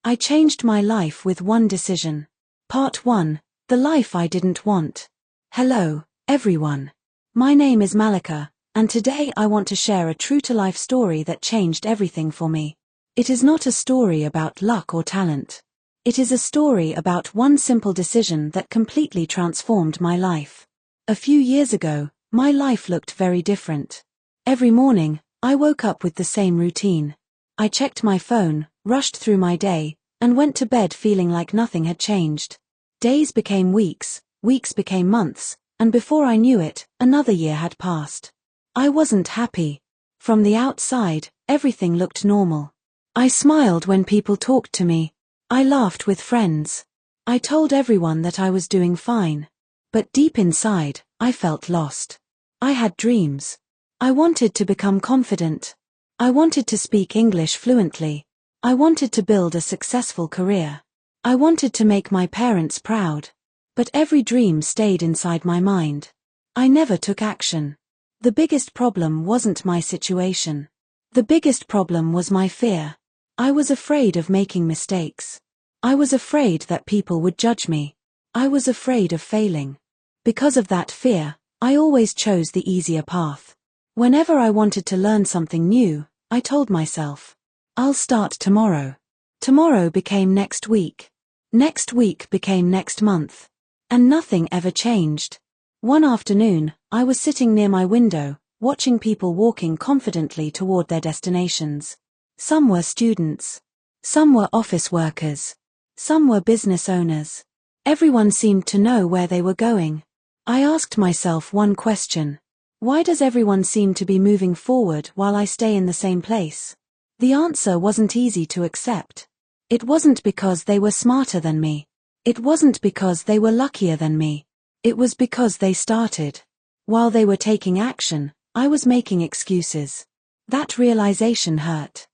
I changed my life with one decision. Part 1. The life I didn't want. Hello, everyone. My name is Malika, and today I want to share a true-to-life story that changed everything for me. It is not a story about luck or talent. It is a story about one simple decision that completely transformed my life. A few years ago, my life looked very different. Every morning, I woke up with the same routine. I checked my phone, rushed through my day, and went to bed feeling like nothing had changed. Days became weeks, weeks became months, and before I knew it, another year had passed. I wasn't happy. From the outside, everything looked normal. I smiled when people talked to me. I laughed with friends. I told everyone that I was doing fine. But deep inside, I felt lost. I had dreams. I wanted to become confident. I wanted to speak English fluently. I wanted to build a successful career. I wanted to make my parents proud. But every dream stayed inside my mind. I never took action. The biggest problem wasn't my situation. The biggest problem was my fear. I was afraid of making mistakes. I was afraid that people would judge me. I was afraid of failing. Because of that fear, I always chose the easier path. Whenever I wanted to learn something new, I told myself, I'll start tomorrow. Tomorrow became next week. Next week became next month. And nothing ever changed. One afternoon, I was sitting near my window, watching people walking confidently toward their destinations. Some were students. Some were office workers. Some were business owners. Everyone seemed to know where they were going. I asked myself one question. Why does everyone seem to be moving forward while I stay in the same place? The answer wasn't easy to accept. It wasn't because they were smarter than me. It wasn't because they were luckier than me. It was because they started. While they were taking action, I was making excuses. That realization hurt.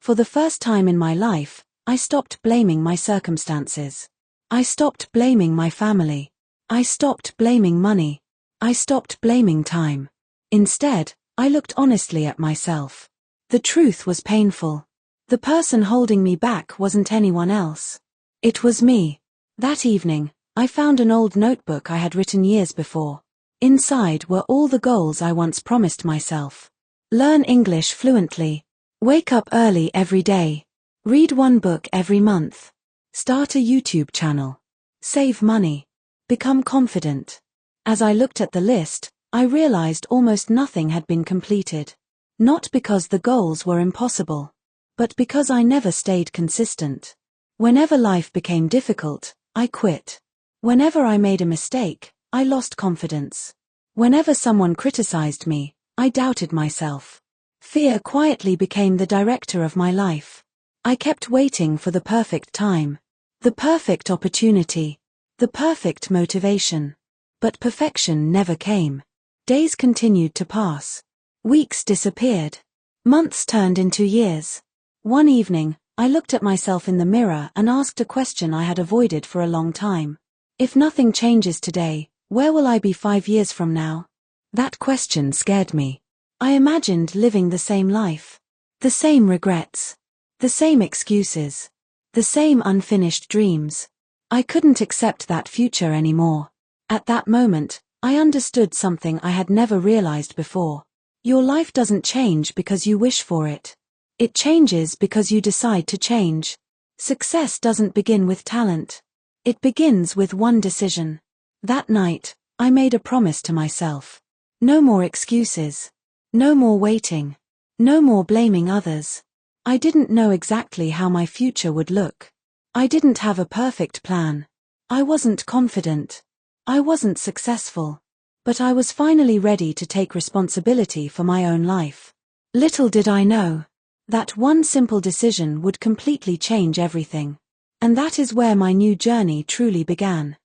For the first time in my life, I stopped blaming my circumstances. I stopped blaming my family. I stopped blaming money. I stopped blaming time. Instead, I looked honestly at myself. The truth was painful. The person holding me back wasn't anyone else. It was me. That evening, I found an old notebook I had written years before. Inside were all the goals I once promised myself. Learn English fluently. Wake up early every day. Read one book every month. Start a YouTube channel. Save money. Become confident. As I looked at the list, I realized almost nothing had been completed. Not because the goals were impossible, but because I never stayed consistent. Whenever life became difficult, I quit. Whenever I made a mistake, I lost confidence. Whenever someone criticized me, I doubted myself. Fear quietly became the director of my life. I kept waiting for the perfect time, the perfect opportunity, the perfect motivation. But perfection never came. Days continued to pass. Weeks disappeared. Months turned into years. One evening, I looked at myself in the mirror and asked a question I had avoided for a long time. If nothing changes today, where will I be 5 years from now? That question scared me. I imagined living the same life. The same regrets. The same excuses. The same unfinished dreams. I couldn't accept that future anymore. At that moment, I understood something I had never realized before. Your life doesn't change because you wish for it. It changes because you decide to change. Success doesn't begin with talent. It begins with one decision. That night, I made a promise to myself. No more excuses. No more waiting. No more blaming others. I didn't know exactly how my future would look. I didn't have a perfect plan. I wasn't confident. I wasn't successful. But I was finally ready to take responsibility for my own life. Little did I know that one simple decision would completely change everything. And that is where my new journey truly began.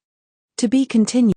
To be continued.